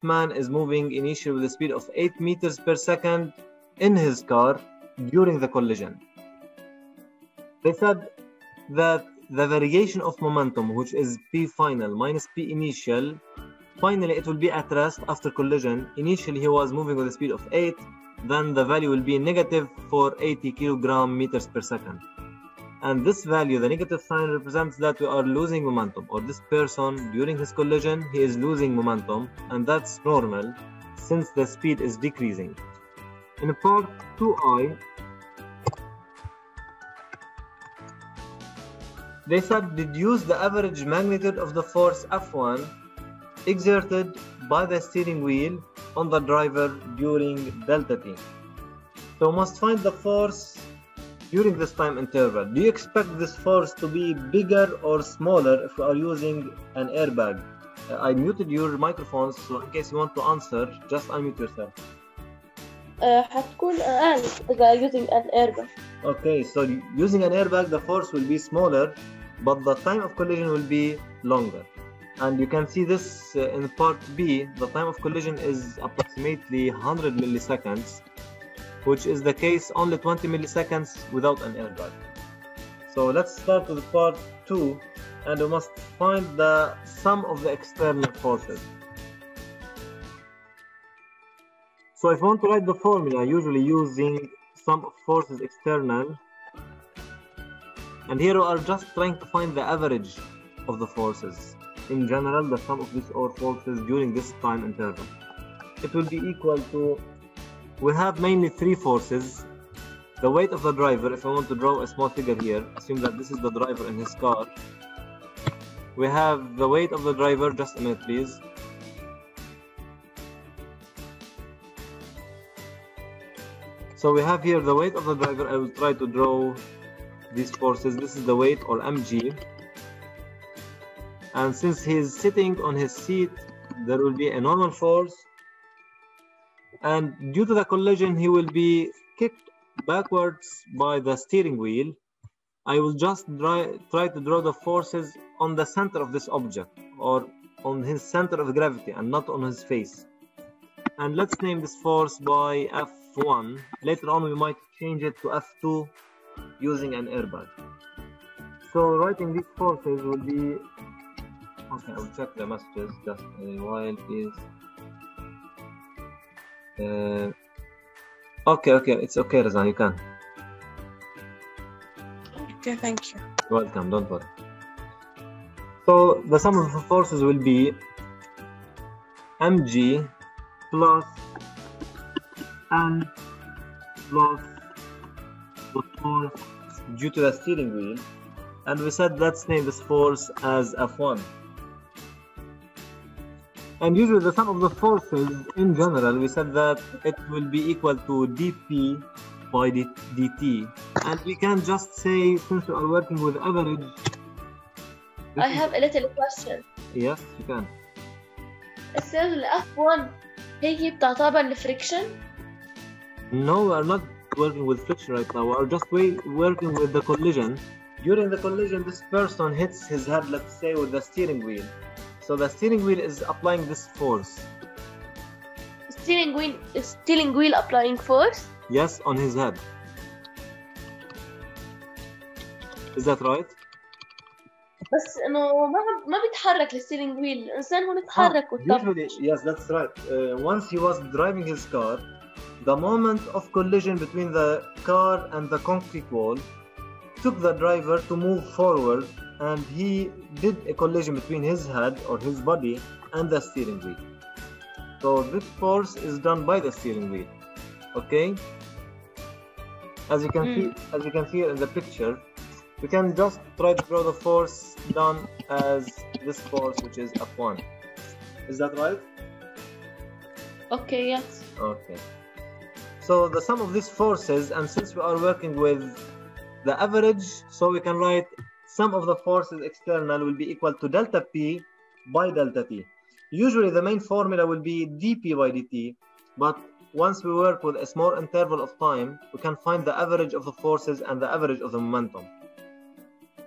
man is moving initially with a speed of 8 meters per second in his car during the collision. They said that the variation of momentum, which is P final minus P initial, finally it will be at rest after collision. Initially he was moving with a speed of 8, then the value will be negative for 80 kilogram meters per second. And this value, the negative sign, represents that we are losing momentum, or this person during his collision, he is losing momentum, and that's normal since the speed is decreasing. In part 2i, they said deduce the average magnitude of the force F1 exerted by the steering wheel on the driver during delta t. So we must find the force during this time interval. Do you expect this force to be bigger or smaller if we are using an airbag? I muted your microphones, so in case you want to answer, just unmute yourself. هتكون أقل إذا using an airbag. Okay, so using an airbag, the force will be smaller, but the time of collision will be longer. And you can see this in part B. The time of collision is approximately 100 milliseconds, which is the case only 20 milliseconds without an airbag. So let's start with part 2, and we must find the sum of the external forces. So if I want to write the formula, usually using sum of forces external, and here we are just trying to find the average of the forces. In general, the sum of these all forces during this time interval. It will be equal to, we have mainly 3 forces. The weight of the driver, if I want to draw a small figure here, assume that this is the driver in his car. We have the weight of the driver, just a minute please. So we have here the weight of the driver. I will try to draw these forces. This is the weight, or mg. And since he is sitting on his seat, there will be a normal force. And due to the collision, he will be kicked backwards by the steering wheel. I will just try to draw the forces on the center of this object, or on his center of gravity, and not on his face. And let's name this force by F1. Later on, we might change it to F2 using an airbag. So writing these forces will be... Okay, I will check the messages just a while, please. Okay, it's okay, Razan, you can. Okay, thank you. Welcome, don't worry. So the sum of the forces will be mg plus n plus the force due to the steering wheel, and we said let's name this force as F1. And usually the sum of the forces in general, we said that it will be equal to dp by dt. And we can just say, since we are working with average... I have a little question. Yes, you can. It says F1 هي بتعتبر الفريكشن? No, we are not working with friction right now. We are just working with the collision. During the collision, this person hits his head, let's say, with the steering wheel. So the steering wheel is applying this force. Steering wheel applying force? Yes, on his head. Is that right? بس إنه ما بيتحرك الستيرنج ويل، الإنسان هو يتحرك Usually, yes, that's right. Once he was driving his car, the moment of collision between the car and the concrete wall took the driver to move forward, and he did a collision between his head, or his body, and the steering wheel. So this force is done by the steering wheel. Okay? As you can see in the picture, we can just try to draw the force done as this force, which is F1. Is that right? Okay, yes. Okay. So the sum of these forces, and since we are working with the average, so we can write sum of the forces external will be equal to delta P by delta T. Usually the main formula will be dP by dt, but once we work with a small interval of time, we can find the average of the forces and the average of the momentum.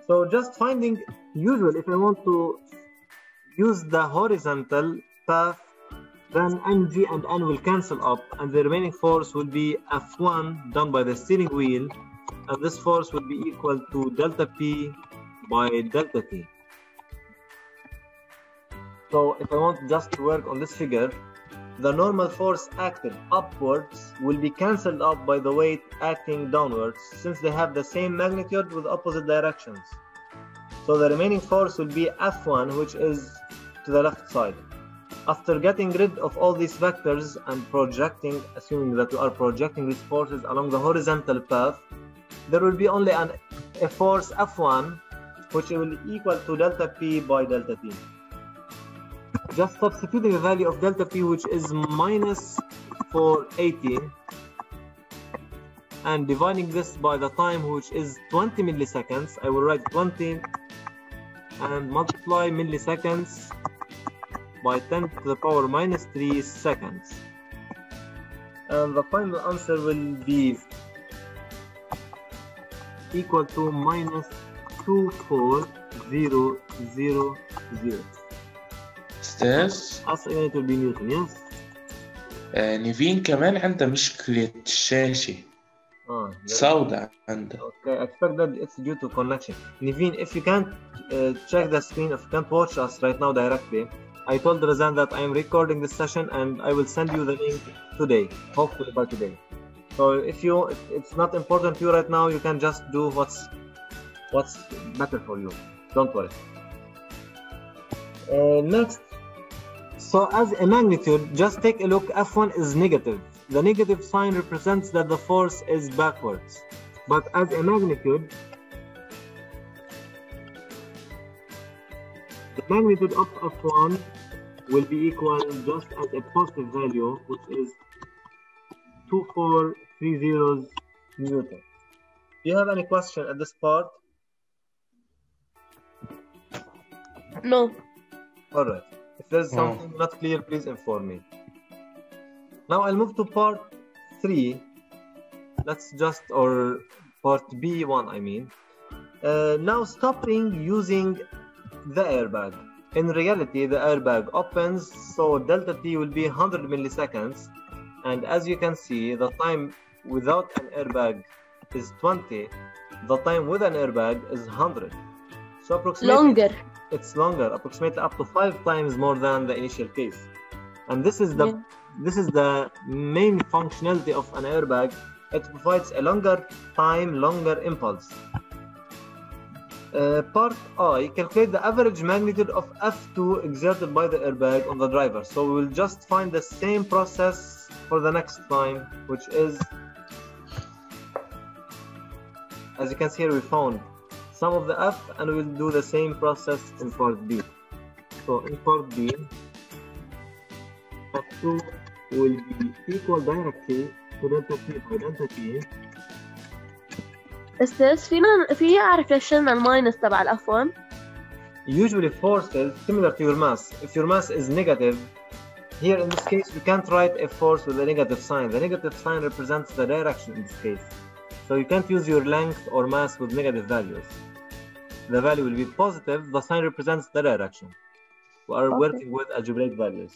So just finding, usually if I want to use the horizontal path then mg and n will cancel up, and the remaining force will be F1 done by the steering wheel, and this force will be equal to delta P by delta T. So if I want just to work on this figure, the normal force acted upwards will be cancelled out by the weight acting downwards, since they have the same magnitude with opposite directions. So the remaining force will be F1, which is to the left side. After getting rid of all these vectors and projecting, assuming that we are projecting these forces along the horizontal path, there will be only a force F1, which will equal to delta P by delta T. Just substituting the value of delta P, which is minus 480, and dividing this by the time, which is 20 milliseconds, I will write 20 and multiply milliseconds by 10 to the power minus 3 seconds. And the final answer will be equal to minus 24000. أستاذ أصل unit will be Newton, yes? نيفين كمان عندها مشكلة الشاشة سوداء عندها. Okay, I expect that it's due to connection. Niveen, if you can't check the screen, if you can't watch us right now directly, I told Razan that I am recording this session and I will send you the link today, hopefully by today. So if it's not important to you right now, you can just do what's better for you. Don't worry. Next, so as a magnitude, just take a look. F1 is negative. The negative sign represents that the force is backwards. But as a magnitude, the magnitude of F1 will be equal just as a positive value, which is 2430 Newton. Do you have any question at this part? No. All right. If there's something not clear, please inform me. Now I'll move to part 3. Or part B1, I mean. Now stopping using the airbag. In reality, the airbag opens, so delta T will be 100 milliseconds. And as you can see, the time without an airbag is 20. The time with an airbag is 100. So approximately Longer. It's longer, approximately up to 5 times more than the initial case. And this is the main functionality of an airbag. It provides a longer time, longer impulse. Part I, calculate the average magnitude of F2 exerted by the airbag on the driver. So we will just find the same process for the next time, which is, as you can see here, we found sum of the F, and we'll do the same process in part B. So in part B, F2 will be equal directly to delta P by delta T. أستاذ في أعرف ليش شلنا الماينس تبع الأف1؟ Usually forces similar to your mass. If your mass is negative, here in this case we can't write a force with a negative sign. The negative sign represents the direction in this case. So you can't use your length or mass with negative values. The value will be positive. The sign represents the direction. We are working with algebraic values.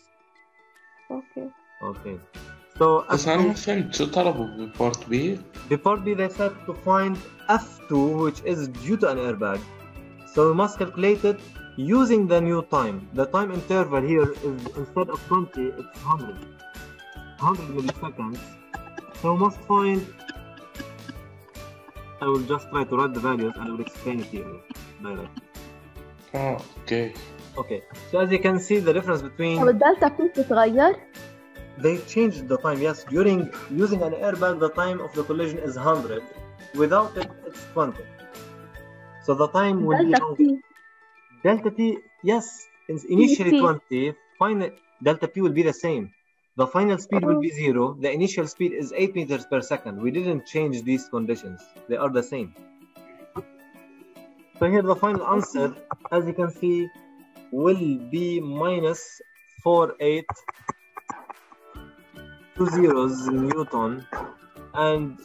Okay. So بس أنا ما فهمت شو طلبوا ببارت B. Before B, they said to find F2, which is due to an airbag. So we must calculate it using the new time. The time interval here is, instead of 20, it's 100 milliseconds. So we must find, I will just try to write the values and I will explain it here directly. Okay. So as you can see, the difference between... طب الدلتا P تتغير؟ They changed the time, yes. During using an airbag, the time of the collision is 100. Without it, it's 20. So the time will be longer. Delta T, yes, it's initially 20. Final delta P will be the same. The final speed will be 0. The initial speed is 8 meters per second. We didn't change these conditions. They are the same. So here the final answer, as you can see, will be minus 4820 Newton, and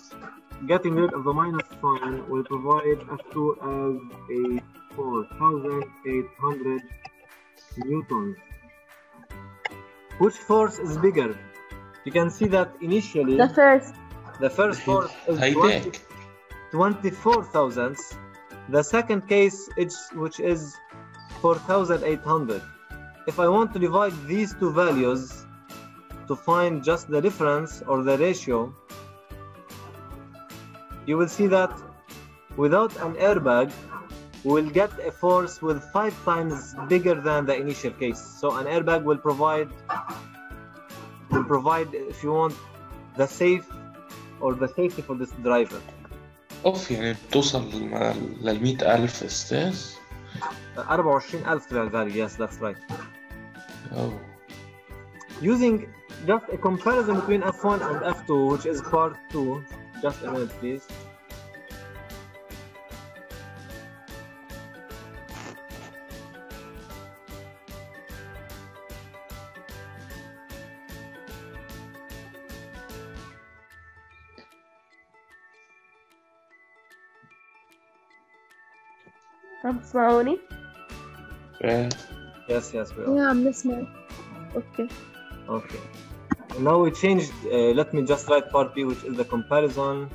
getting rid of the minus sign will provide F2 as a 4,800 Newtons. Which force is bigger? You can see that initially The first force is هيداك 24 thousandths. The second case, which is 4,800. If I want to divide these two values to find just the difference or the ratio, you will see that without an airbag, we'll get a force with 5 times bigger than the initial case. So an airbag will provide, if you want, the safety for this driver. اوف يعني بتوصل لل 100,000 استاذ 24,000 real value. Yes, that's right. Oh. Using just a comparison between F1 and F2, which is part 2. Just a minute, please. عم تسمعوني؟ Yes, we are. عم نسمع. Okay. Now we changed. Let me just write part B, which is the comparison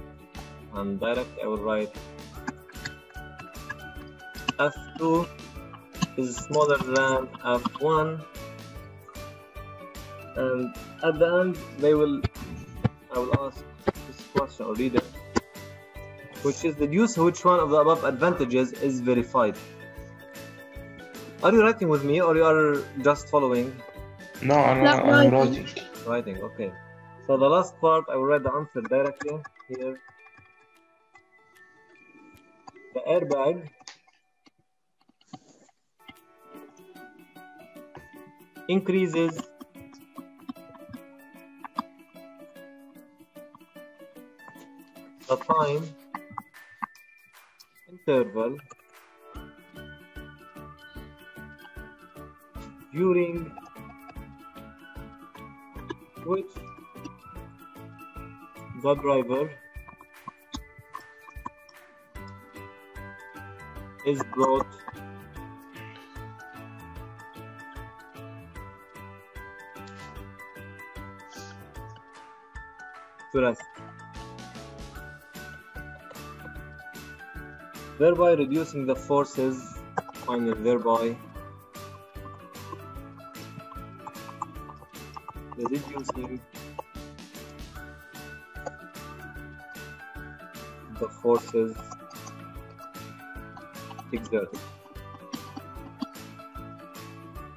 and direct. I will write F2 is smaller than F1, and at the end I will ask this question or read it, which is deduce which one of the above advantages is verified. Are you writing with me or you are just following? No, I'm writing. Writing, okay. So the last part, I will write the answer directly here. The airbag increases the time interval during which the driver is brought to rest, thereby reducing the forces, finally thereby reducing the forces exerted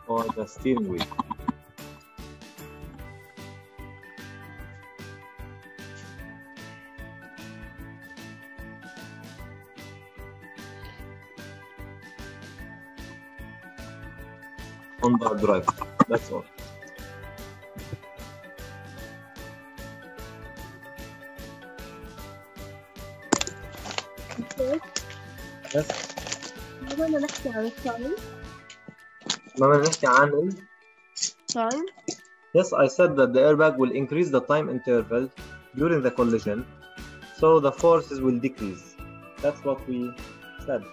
on the steering wheel. On the drive. That's all. Yes. بدنا نحكي عن التايم. ما نحكي عن Time. Yes, I said that the airbag will increase the time interval during the collision, so the forces will decrease. That's what we said.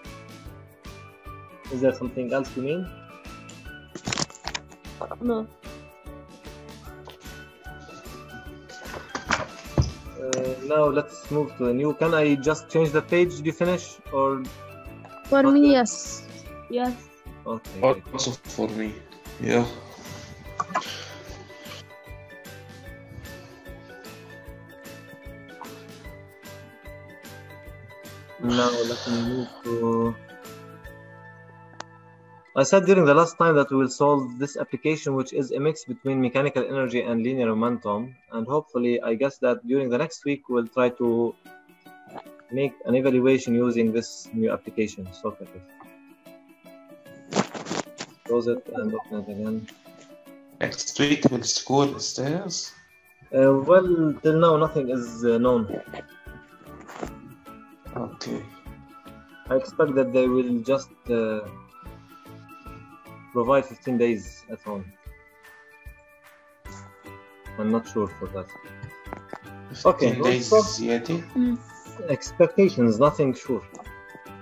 Is there something else you mean? No. Now let's move to the new. Can I just change the page? Did you finish or? For me, yes. Yes. Okay. Also for me. Yeah. Now let me move to. I said during the last time that we will solve this application, which is a mix between mechanical energy and linear momentum, and hopefully, I guess that during the next week we'll try to make an evaluation using this new application. So close it and open it again. Next week will school stairs. Well, till now nothing is known. Okay. I expect that they will just provide 15 days at home. I'm not sure for that. 15 Okay, days let's زيادة. expectations, nothing sure.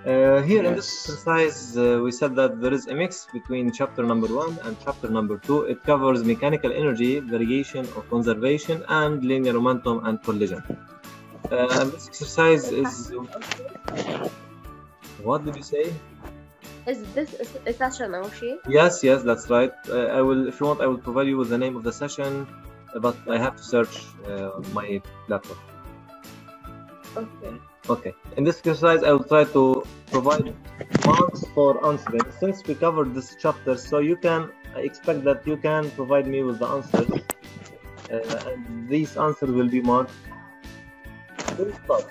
Here in this Yes. exercise, we said that there is a mix between chapter number 1 and chapter number 2. It covers mechanical energy, variation or conservation, and linear momentum and collision. And this exercise is... What did you say? Is this a session or شيء؟ Yes, that's right. I will, if you want, I will provide you with the name of the session, but I have to search my laptop. Okay. Okay. In this exercise, I will try to provide marks for answering. Since we covered this chapter, so you can expect that you can provide me with the answers, and these answers will be marked. Let's start.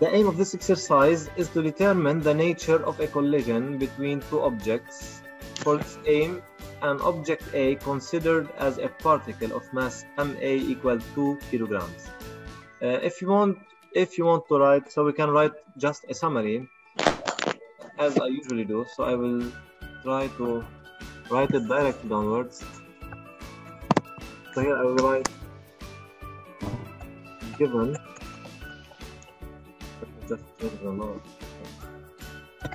The aim of this exercise is to determine the nature of a collision between two objects. For this aim, an object A considered as a particle of mass ma equal 2 kilograms. If you want to write, so we can write just a summary, as I usually do. So I will try to write it directly downwards. So here I will write given. Just change the law.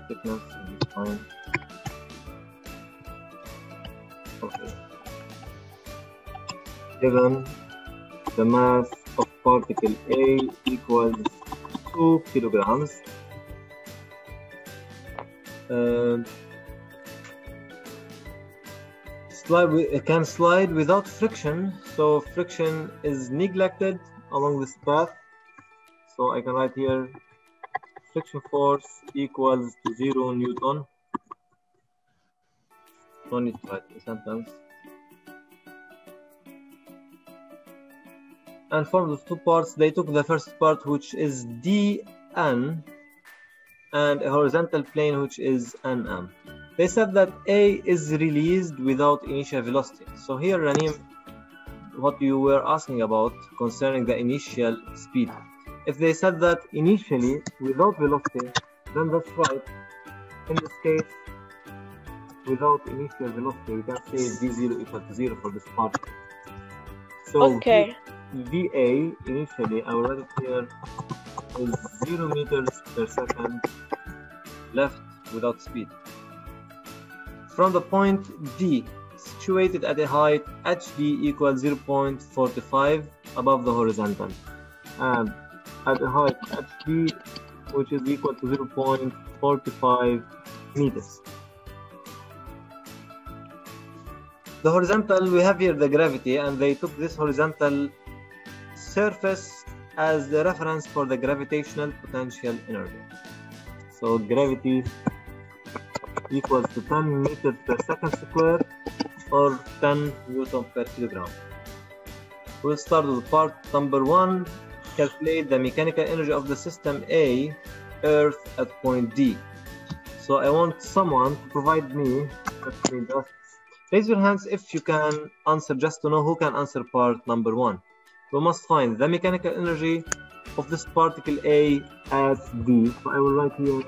Thickness is fine. Okay. Given the mass of particle A equals 2 kilograms. It can slide without friction, so friction is neglected along this path. So I can write here friction force equals to 0 Newton. No need to write the sentence. And from the two parts, they took the first part, which is dN, and a horizontal plane, which is nm. They said that A is released without initial velocity. So here, Ranim, what you were asking about concerning the initial speed. If they said that initially without velocity, then that's right. In this case, without initial velocity, we can say v0 equal to 0 for this part. So Okay. VA initially, I will write it here, is 0 meters per second left without speed. From the point D, situated at a height HD equals 0.45 above the horizontal, and at a height HD which is equal to 0.45 meters. The horizontal, we have here the gravity, and they took this horizontal surface as the reference for the gravitational potential energy. So gravity equals to 10 meters per second square or 10 Newton per kilogram. We'll start with part number 1. Calculate the mechanical energy of the system A, Earth at point D. So I want someone to provide me, raise your hands if you can answer, just to know who can answer part number 1. We must find the mechanical energy of this particle A at D. So I will write here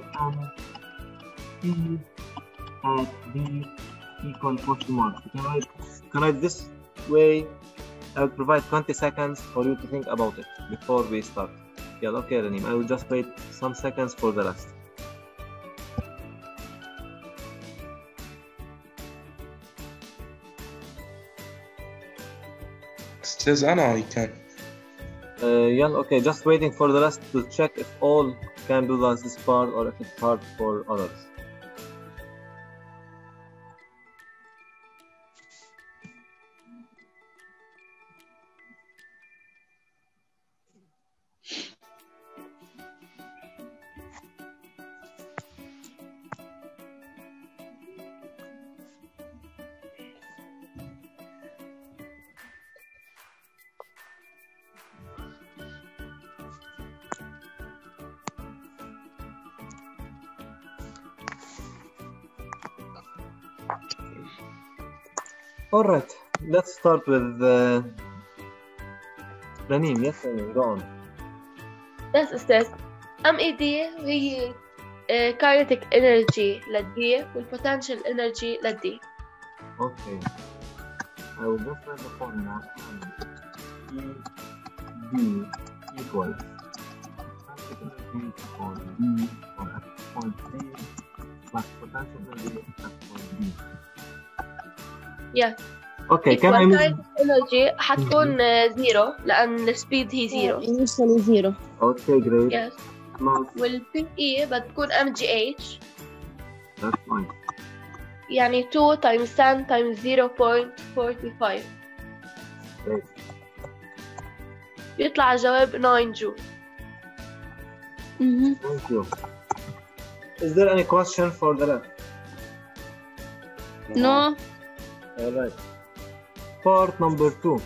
P at D equal question mark. You can write this way. I will provide 20 seconds for you to think about it before we start. Yeah, okay, Ranim. I will just wait some seconds for the rest. Says Anna, I can. Yeah, okay, just waiting for the rest to check if all can do this part or if it's hard for others. All right, let's start with Ranim. Yes, Ranim, go on. بس أستاذ MED هي kinetic energy للD والpotential energy للD. Okay, I will just write the formula. ED equals kinetic energy equal V or at point A plus potential energy at point B. Yeah. Okay, can I move? energy حتكون زيرو لأن السبيد هي زيرو. initially zero. Okay, great. Yes. Plus, والPE بتكون mgh that's fine. يعني 2 times 10 times 0.45 Great. يطلع الجواب 9 جول. Thank you. Is there any question for the left? No. All right. Part number 2.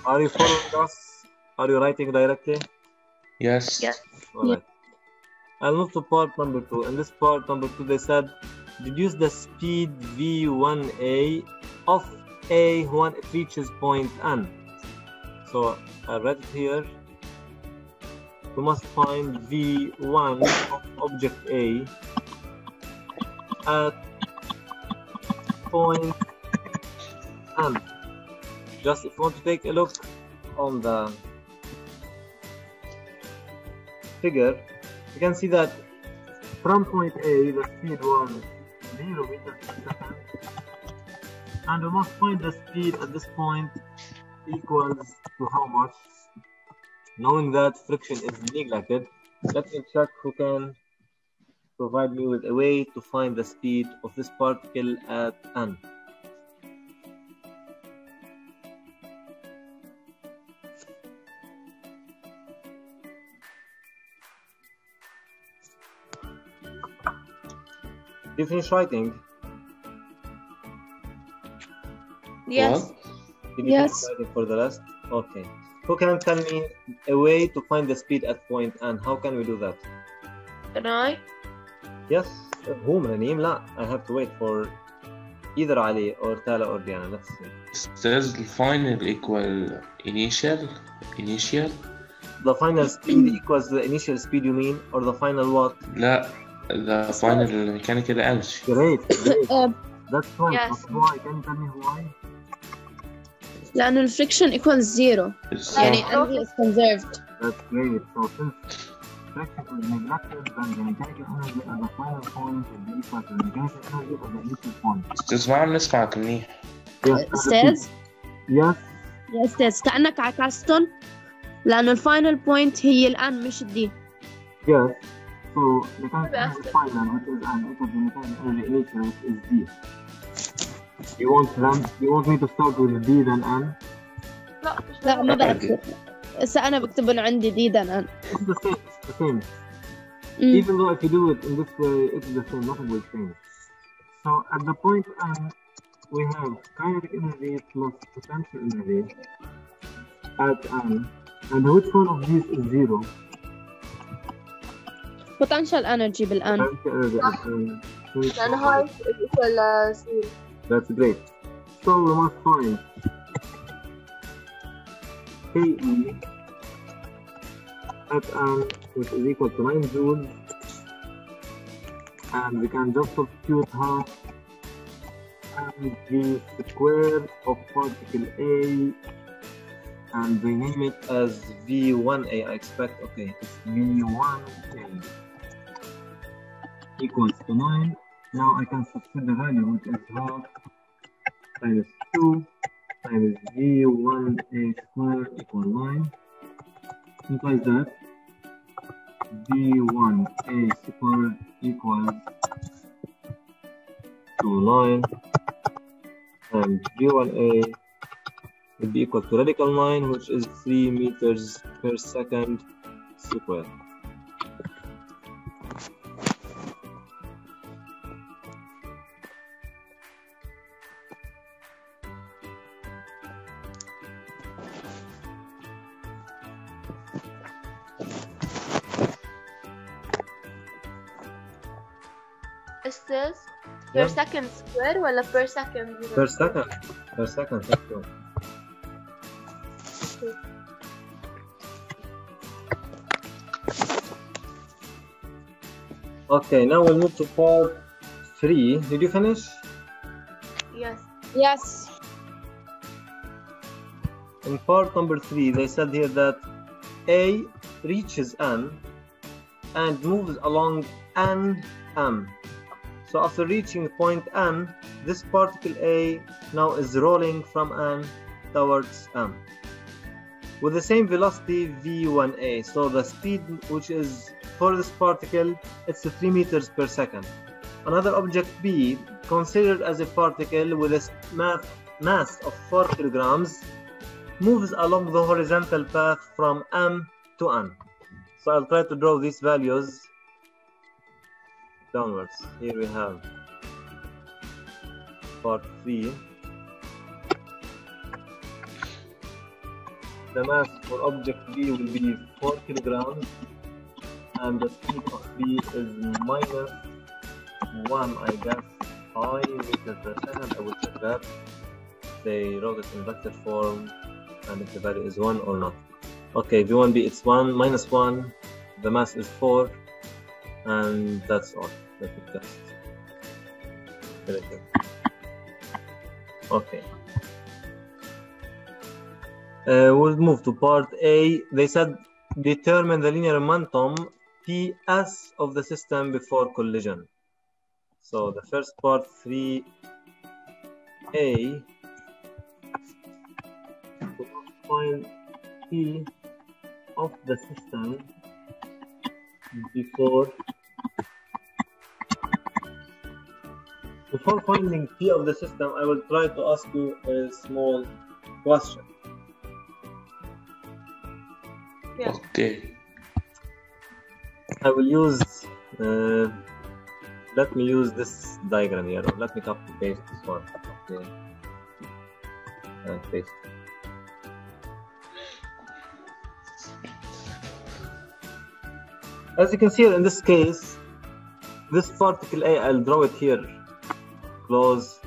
Are you following us? Are you writing directly? Yes. Yes. All right. I'll move to part number 2. In this part number 2, they said deduce the speed v1a of a when it reaches point n. So I read it here. We must find v1 of object A at point n. Just if you want to take a look on the figure, you can see that from point A the speed was 0 meters per second, and we must find the speed at this point equals to how much. Knowing that friction is neglected, let me check who can provide me with a way to find the speed of this particle at n. Did you finish writing? Yes. What? Did you Yes. finish writing for the rest? Okay. Who can tell me a way to find the speed at point n? How can we do that? Can I? Yes. Who Raneem? لا. I have to wait for either Ali or Tala or Diana. Let's see. Does the final equal initial? The final speed equals the initial speed, you mean? Or the final what? لا. The final mechanical energy. Great. That's right. Yes. But why? Can you tell me why? لأنه الفريكشن equals zero. So, يعني energy is conserved. That's great. So since friction is neglected, then the mechanical energy at the final point will be equal to the mechanical energy at the initial point. استاذ ما عم نسمعك منيح. Yes. أستاذ Yes. يا أستاذ كأنك عكستن لأنه الفاينل بوينت هي الآن مش الدي. Yes. So mechanical energy final, which is n, equals the mechanical energy initial, which is d. You want me to start with d then n? لا مش لا ما لا، بكتب. هسه أنا بكتبن عندي دي ده الآن. It's the same. It's the same. Even though if you do it in this way, it's the same. Nothing will change. So at the point n, we have kinetic energy plus potential energy at n, and which one of these is zero? potential energy بالآن. Potential energy at n. لأن هاي equal 0. That's great. So we must find KE at n, which is equal to 9 joules, and we can just substitute half mg square of particle A and rename it as V1A. I expect, okay, it's V1A equals to 9. Now I can substitute the value, which is half times 2 times V1A square equal 9. Implies that V1A square equals to 9 and V1A will be equal to radical 9, which is 3 meters per second square. أستاذ per second square ولا per second? Per second. Per second. Thank you. Okay, now we'll move to part 3. Did you finish? Yes. Yes. in part number 3, they said here that A reaches N and moves along N, M. So after reaching point N, this particle A now is rolling from N towards M with the same velocity v1a. So the speed which is for this particle, it's 3 meters per second. Another object B, considered as a particle with a mass of 4 kilograms, moves along the horizontal path from M to N. So I'll try to draw these values downwards. Here we have part 3. The mass for object B will be 4 kilograms and the speed of B is minus 1, I guess, 5 meters per second. I will check that. They wrote it in vector form and if the value is 1 or not. Okay, V1B it's 1, minus 1, the mass is 4, and that's all. Let me test. Very good. Okay. We'll move to part A. They said determine the linear momentum PS of the system before collision. So the first part 3A, we find P of the system before finding P of the system. I will try to ask you a small question. Yeah. Okay. I will use let me use this diagram here, or let me copy paste this one. Okay. And paste. As you can see in this case, this particle A, I'll draw it here close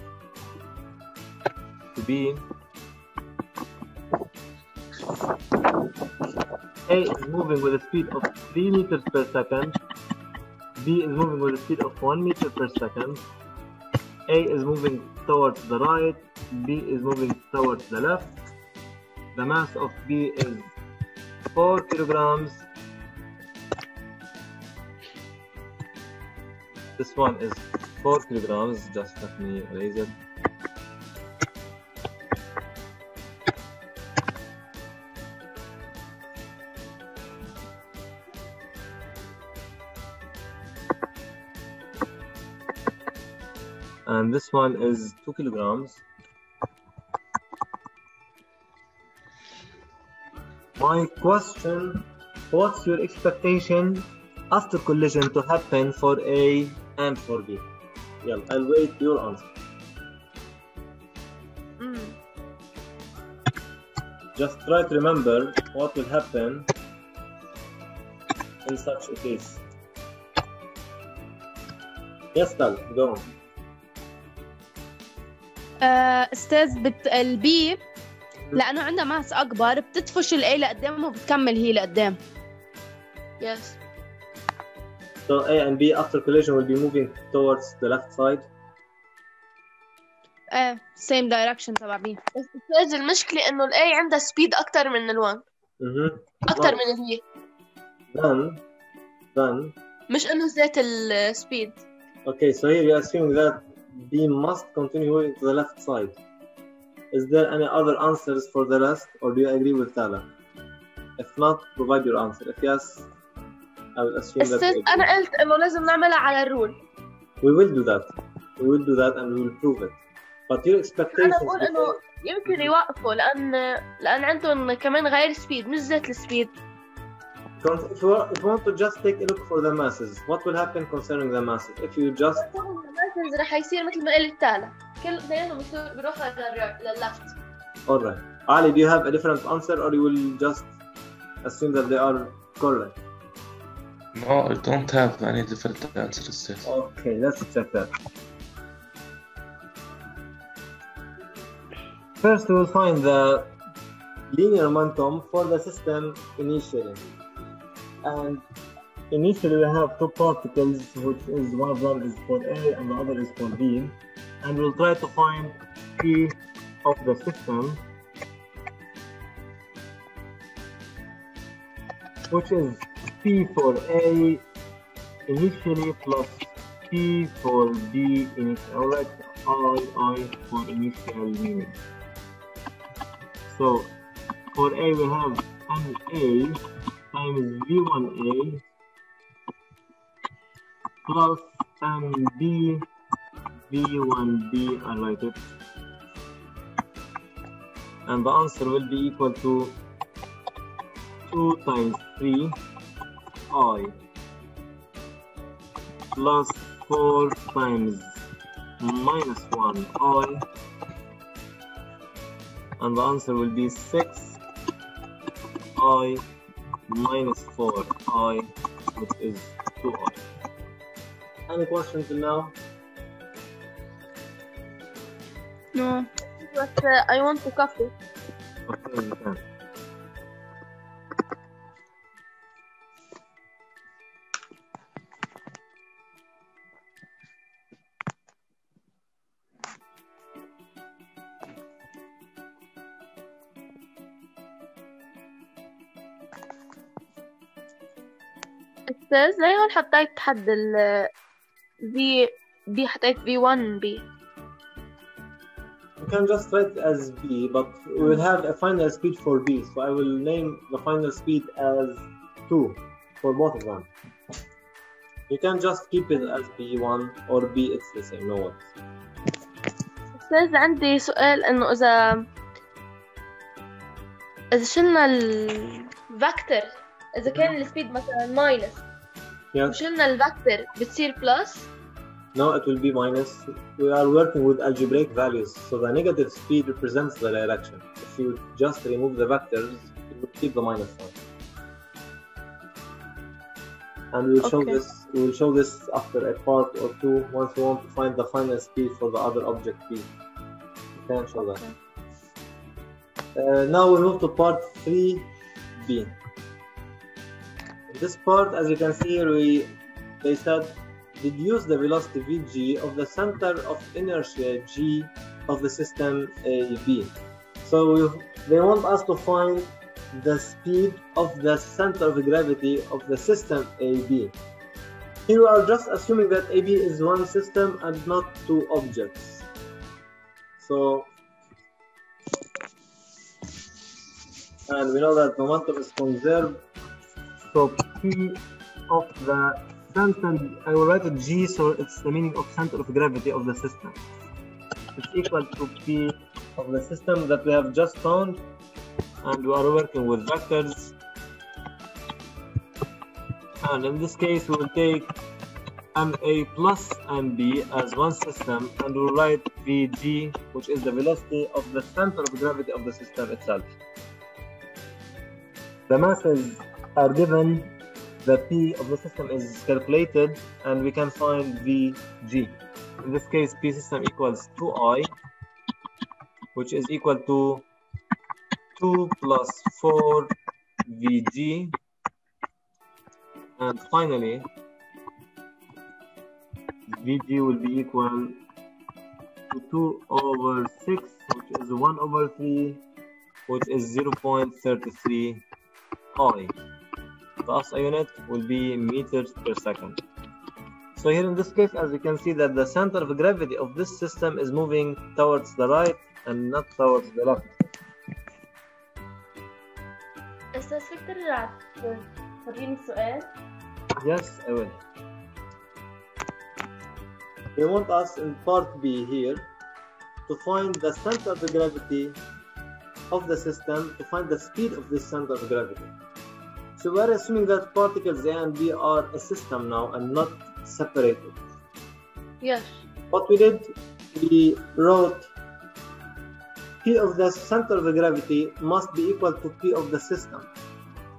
to B. A is moving with a speed of 3 meters per second. B is moving with a speed of 1 meter per second. A is moving towards the right. B is moving towards the left. The mass of B is 4 kilograms. This one is 4 kilograms. Just let me erase it. And this one is 2 kilograms. My question, what's your expectation after collision to happen for A and for B? Yeah, I'll wait your answer. Just try to remember what will happen in such a case. Yes, Tal, go on. استاذ البي لانه عندها ماس اكبر بتدفش الاي لقدام وبتكمل هي لقدام. Yes. So A and B after collision will be moving towards the left side. same direction تبع بي. بس استاذ المشكلة انه الاي عندها سبيد اكتر من ال1. اكتر من البي. Then مش انه ذات السبيد. Okay, so here you're assuming that B must continue moving to the left side. Is there any other answers for the rest, or do you agree with Tala? If not, provide your answer. If yes, I will assume that. أنا قلت إنه لازم نعملها على الرول. We will do that. We will do that and we will prove it. But your expectations. أنا بقول إنه يمكن يوقفوا لأن عندهم كمان غير سبيد مش ذات السبيد. If you want to just take a look for the masses, what will happen concerning the masses? If you just masses رح يصير مثل ما قلت تالا كل اثنينهم بيروحوا لللفت. Alright. Ali, do you have a different answer or you will just assume that they are correct? No, I don't have any different answers. Okay, let's check that. First, we will find the linear momentum for the system initially. And initially we have two particles, which is one of them is for A and the other is for B. And we'll try to find P of the system which is P for A initially plus P for B initial. I'll write I for initial meaning. So for A we have MA times V1A plus MB V1B, I write it. And the answer will be equal to 2 times 3 I plus 4 times minus 1 I, and the answer will be 6 I minus 4 I, which is 2 I. Any questions till now? No. But I want to copy. Okay, you can. أستاذ ليه هون حطيت حد ال V B حطيت V1 B. You can just write it as B, but we will have a final speed for B, so I will name the final speed as 2 for both of them. You can just keep it as B1 or B, it's the same, no worries. أستاذ عندي سؤال إنه إذا شلنا الفاكتور، إذا كان السبيد مثلا ماينس وشلنا الفاكتور بتصير بلس. No, it will be minus. We are working with algebraic values, so the negative speed represents the direction. If you just remove the vectors, it will keep the minus sign. And we will show this. We will show this after a part or two once we want to find the final speed for the other object P. You can show that. Now we move to part 3B. In this part, as you can see here, they said deduce the velocity Vg of the center of inertia G of the system AB. So they want us to find the speed of the center of gravity of the system AB. Here we are just assuming that AB is one system and not two objects. So, and we know that momentum is conserved. So P of the center, I will write it G, so it's the meaning of center of gravity of the system. It's equal to P of the system that we have just found, and we are working with vectors. And in this case, we will take MA plus MB as one system, and we'll write VG, which is the velocity of the center of gravity of the system itself. The masses are given, the P of the system is calculated, and we can find VG. In this case, P system equals 2I, which is equal to 2 plus 4 VG. And finally, VG will be equal to 2 over 6, which is 1 over 3, which is 0.33 I. The SI unit will be meters per second. So here in this case, as you can see that the center of gravity of this system is moving towards the right and not towards the left. أستاذ فيك ترجع توريني السؤال؟ Yes, I will. They want us in part B here to find the center of gravity of the system, to find the speed of this center of gravity. So we are assuming that particles A and B are a system now and not separated. Yes. What we did, we wrote P of the center of the gravity must be equal to P of the system,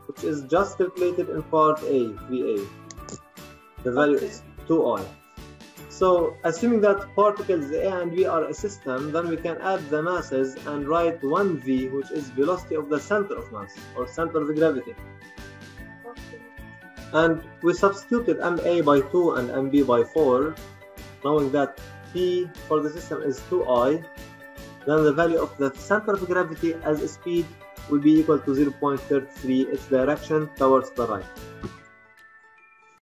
which is just calculated in part A, 3A. The value is 2I. So assuming that particles A and B are a system, then we can add the masses and write 1V, which is velocity of the center of mass or center of the gravity. And we substituted MA by 2 and MB by 4, knowing that P for the system is 2I. Then the value of the center of gravity as a speed will be equal to 0.33 its direction towards the right.